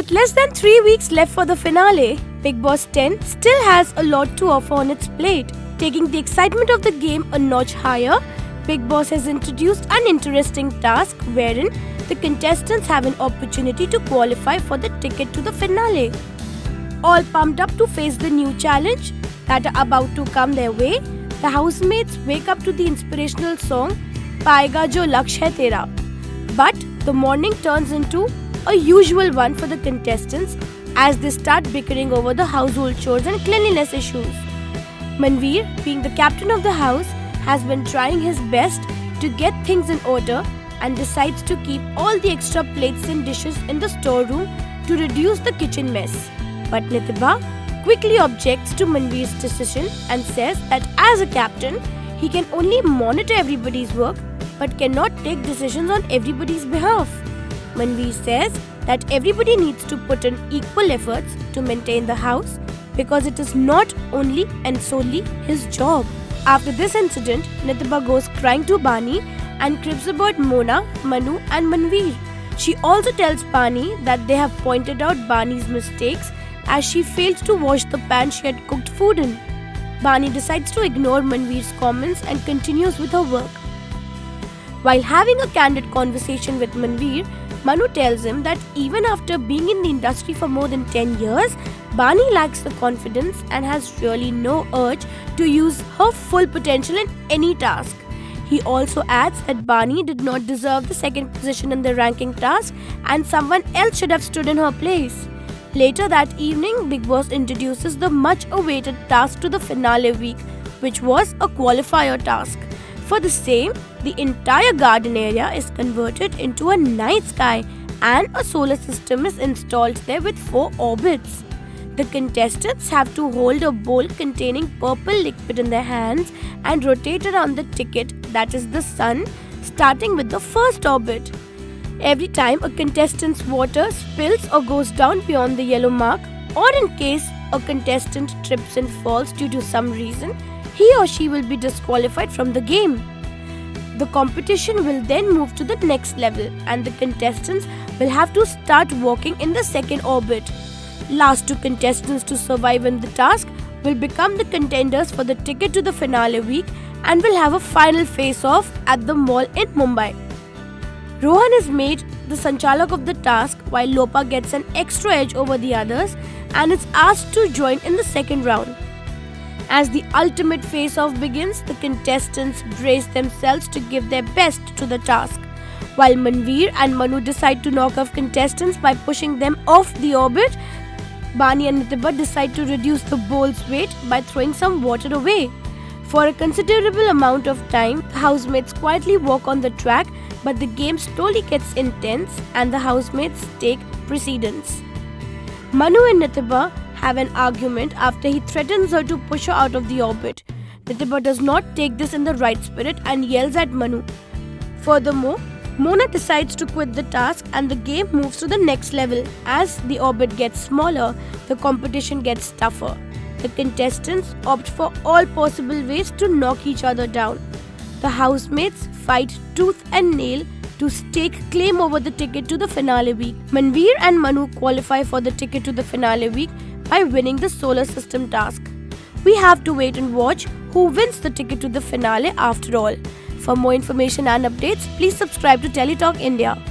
With less than 3 weeks left for the finale, Bigg Boss 10 still has a lot to offer on its plate. Taking the excitement of the game a notch higher, Bigg Boss has introduced an interesting task wherein the contestants have an opportunity to qualify for the ticket to the finale. All pumped up to face the new challenge that are about to come their way, the housemates wake up to the inspirational song Paega Jo Laksh Hai Tera. But the morning turns into a usual one for the contestants as they start bickering over the household chores and cleanliness issues. Manveer, being the captain of the house, has been trying his best to get things in order and decides to keep all the extra plates and dishes in the storeroom to reduce the kitchen mess. But Nithiba quickly objects to Manveer's decision and says that as a captain, he can only monitor everybody's work but cannot take decisions on everybody's behalf. Manveer says that everybody needs to put in equal efforts to maintain the house because it is not only and solely his job. After this incident, Nithiba goes crying to Bani and cribs about Mona, Manu and Manveer. She also tells Bani that they have pointed out Bani's mistakes as she failed to wash the pan she had cooked food in. Bani decides to ignore Manveer's comments and continues with her work. While having a candid conversation with Manveer, Manu tells him that even after being in the industry for more than 10 years, Bani lacks the confidence and has really no urge to use her full potential in any task. He also adds that Bani did not deserve the second position in the ranking task and someone else should have stood in her place. Later that evening, Bigg Boss introduces the much-awaited task to the finale week, which was a qualifier task. For the same, the entire garden area is converted into a night sky and a solar system is installed there with 4 orbits. The contestants have to hold a bowl containing purple liquid in their hands and rotate around the ticket, that is the sun, starting with the first orbit. Every time a contestant's water spills or goes down beyond the yellow mark, or in case a contestant trips and falls due to some reason, he or she will be disqualified from the game. The competition will then move to the next level and the contestants will have to start walking in the second orbit. Last 2 contestants to survive in the task will become the contenders for the ticket to the finale week and will have a final face-off at the mall in Mumbai. Rohan is made the Sanchalak of the task while Lopa gets an extra edge over the others and is asked to join in the second round. As the ultimate face-off begins, the contestants brace themselves to give their best to the task. While Manveer and Manu decide to knock off contestants by pushing them off the orbit, Bani and Nithiba decide to reduce the bowl's weight by throwing some water away. For a considerable amount of time, the housemates quietly walk on the track, but the game slowly gets intense and the housemates take precedence. Manu and Nithiba have an argument after he threatens her to push her out of the orbit. Nithiba does not take this in the right spirit and yells at Manu. Furthermore, Mona decides to quit the task and the game moves to the next level. As the orbit gets smaller, the competition gets tougher. The contestants opt for all possible ways to knock each other down. The housemates fight tooth and nail to stake claim over the ticket to the finale week. Manveer and Manu qualify for the ticket to the finale week by winning the solar system task. We have to wait and watch who wins the ticket to the finale after all. For more information and updates, please subscribe to TellyTalk India.